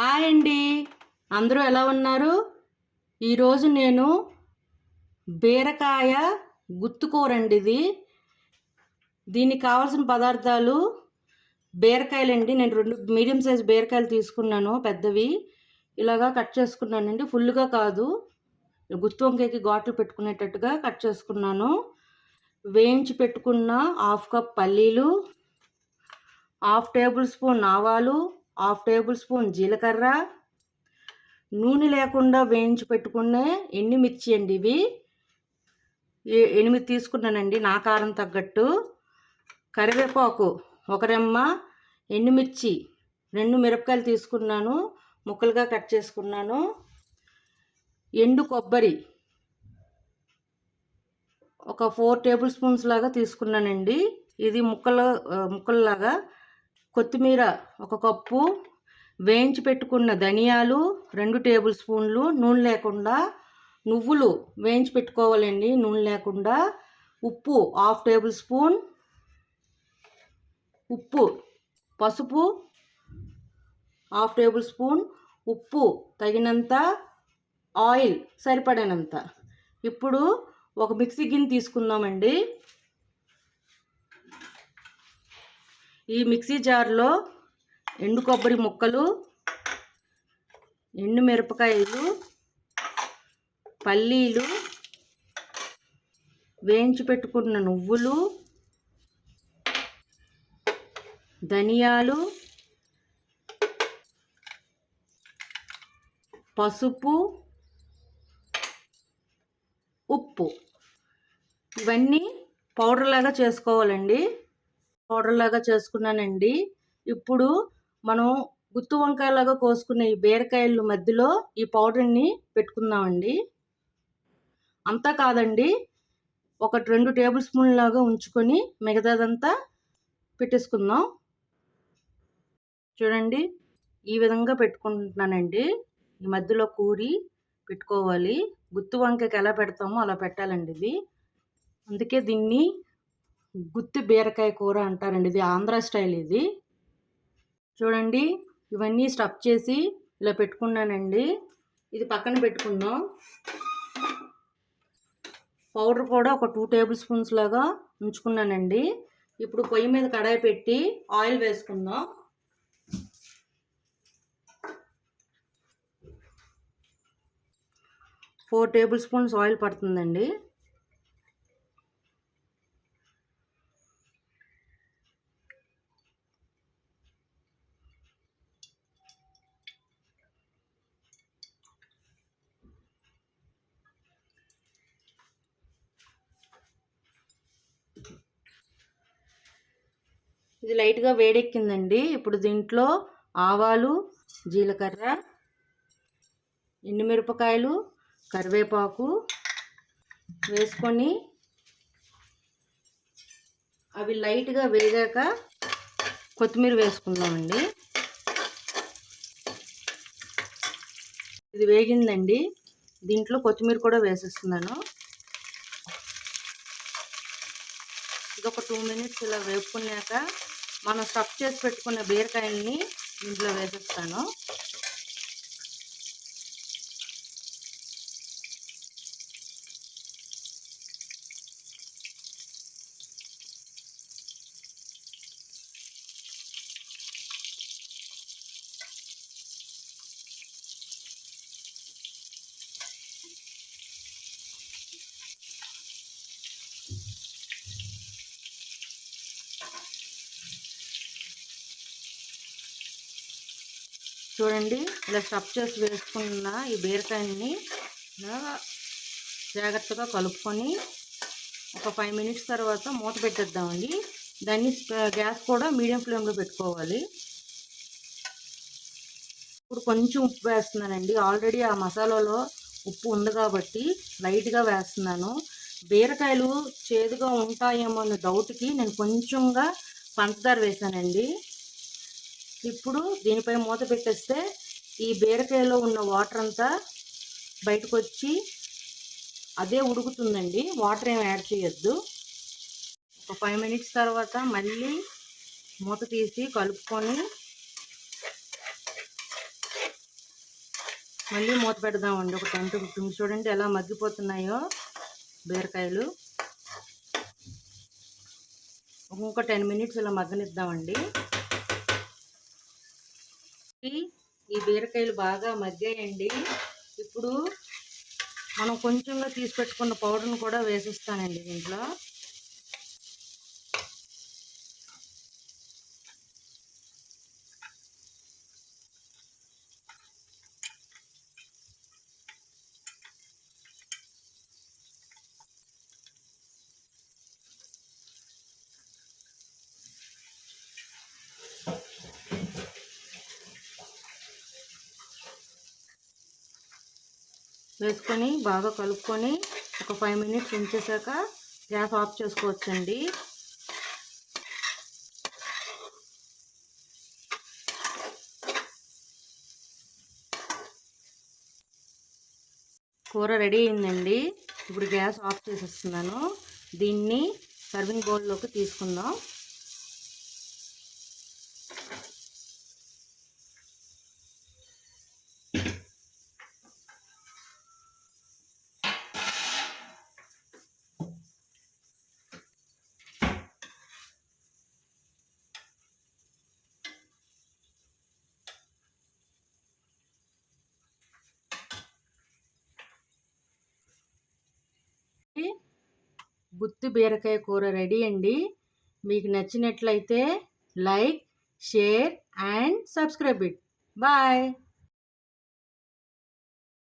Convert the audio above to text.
Hi అండి. అందరూ ఎలా ఉన్నారు? ఈరోజు నేను బీరకాయ గుత్తుకూరండి ఇది. దీనికి కావాల్సిన పదార్థాలు బీరకాయలండి. నేను 2 మీడియం సైజ్ బీరకాయలు తీసుకున్నాను, పెద్దవి. ఇలాగా కట్ చేసుకున్నానండి, ఫుల్గా కాదు, గుత్తి వంకాయకి ఘాట్లు పెట్టుకునేటట్టుగా కట్ చేసుకున్నాను. వేయించి పెట్టుకున్న 1/2 కప్ పల్లీలు, 1/2 టేబుల్ స్పూన్ ఆవాలు, 1/2 టేబుల్ స్పూన్ జీలకర్ర, నూనె లేకుండా వేయించి పెట్టుకునే ఎండుమిర్చి అండి. ఇవి 8 తీసుకున్నానండి, నా కారం తగ్గట్టు. కరివేపాకు 1 రెమ్మ, ఎండుమిర్చి 2 మిరపకాయలు తీసుకున్నాను, ముక్కలుగా కట్ చేసుకున్నాను. ఎండు కొబ్బరి ఒక 4 టేబుల్ స్పూన్స్ లాగా తీసుకున్నానండి, ఇది ముక్కల్లాగా. కొత్తిమీర 1 కప్పు, వేయించి పెట్టుకున్న ధనియాలు 2 టేబుల్ స్పూన్లు నూనె లేకుండా, నువ్వులు వేయించి పెట్టుకోవాలండి నూనె లేకుండా. ఉప్పు 1/2 టేబుల్ స్పూన్, పసుపు 1/2 టేబుల్ స్పూన్, ఉప్పు తగినంత, ఆయిల్ సరిపడినంత. ఇప్పుడు ఒక మిక్సీ గిన్నె తీసుకుందామండి. ఈ మిక్సీ జార్లో ఎండు కొబ్బరి ముక్కలు, ఎండు మిరపకాయలు, పల్లీలు, వేయించి పెట్టుకున్న నువ్వులు, ధనియాలు, పసుపు, ఉప్పు, ఇవన్నీ పౌడర్ లాగా చేసుకోవాలండి. పౌడర్ లాగా చేసుకున్నానండి. ఇప్పుడు మనం గుత్తి వంకాయలాగా కోసుకునే ఈ బీరకాయల మధ్యలో ఈ పౌడర్ని పెట్టుకుందామండి. అంతా కాదండి, 2 టేబుల్ స్పూన్ లాగా ఉంచుకొని మిగతాదంతా పెట్టేసుకుందాం. చూడండి, ఈ విధంగా పెట్టుకుంటున్నానండి. ఈ మధ్యలో కూరి పెట్టుకోవాలి. గుత్తి వంకాయకి ఎలా పెడతామో అలా పెట్టాలండి ఇది. అందుకే దీన్ని గుత్తి బీరకాయ కూర అంటారండి. ఇది ఆంధ్ర స్టైల్. ఇది చూడండి, ఇవన్నీ స్టఫ్ చేసి ఇలా పెట్టుకున్నానండి. ఇది పక్కన పెట్టుకుందాం. పౌడర్ కూడా ఒక 2 టేబుల్ స్పూన్స్ లాగా ఉంచుకున్నానండి. ఇప్పుడు పొయ్యి మీద కడాయి పెట్టి ఆయిల్ వేసుకుందాం. ఫోర్ టేబుల్ స్పూన్స్ ఆయిల్ పడుతుందండి. ఇది లైట్గా వేడెక్కిందండి. ఇప్పుడు దీంట్లో ఆవాలు, జీలకర్ర, ఎండుమిరపకాయలు, కరివేపాకు వేసుకొని అవి లైట్గా వేగాక కొత్తిమీర వేసుకుందామండి. ఇది వేగిందండి, దీంట్లో కొత్తిమీర కూడా వేసేస్తున్నాను. ఇది ఒక 2 మినిట్స్ ఇలా వేపుకున్నాక మనం స్టఫ్ చేసి పెట్టుకున్న బీరకాయల్ని దీంట్లో వేసేస్తాను. చూడండి, ఇలా స్టఫ్ చేసి వేసుకున్న ఈ బీరకాయని జాగ్రత్తగా కలుపుకొని ఒక 5 మినిట్స్ తర్వాత మూత పెట్టేద్దామండి. దాన్ని గ్యాస్ కూడా మీడియం ఫ్లేమ్లో పెట్టుకోవాలి. ఇప్పుడు కొంచెం ఉప్పు వేస్తున్నానండి. ఆల్రెడీ ఆ మసాలాలో ఉప్పు ఉంది కాబట్టి లైట్గా వేస్తున్నాను. బీరకాయలు చేదుగా ఉంటాయేమో అనే డౌట్కి నేను కొంచెంగా పంచదార వేసానండి. ఇప్పుడు దీనిపై మూత పెట్టేస్తే ఈ బీరకాయలో ఉన్న వాటర్ అంతా బయటకు వచ్చి అదే ఉడుకుతుందండి. వాటర్ ఏమి యాడ్ చేయొద్దు. ఒక 5 మినిట్స్ తర్వాత మళ్ళీ మూత తీసి కలుపుకొని మళ్ళీ మూత పెడదామండి ఒక 10 to 15 minutes. చూడండి ఎలా మగ్గిపోతున్నాయో బీరకాయలు. ఇంకొక 10 minutes ఇలా మగ్గనిద్దామండి. ఈ బీరకాయలు బాగా మగ్గాయండి. ఇప్పుడు మనం కొంచెంగా తీసి పెట్టుకున్న పౌడర్ని కూడా వేసిస్తానండి దీంట్లో. వేసుకొని బాగా కలుపుకొని ఒక 5 minutes ఉంచేసాక గ్యాస్ ఆఫ్ చేసుకోవచ్చండి. కూర రెడీ అయిందండి. ఇప్పుడు గ్యాస్ ఆఫ్ చేసేస్తున్నాను. దీన్ని సర్వింగ్ బౌల్లోకి తీసుకుందాం. గుత్తి బీరకాయ కూర రెడీ అండి. మీకు నచ్చినట్లయితే like, share and subscribe it. Bye.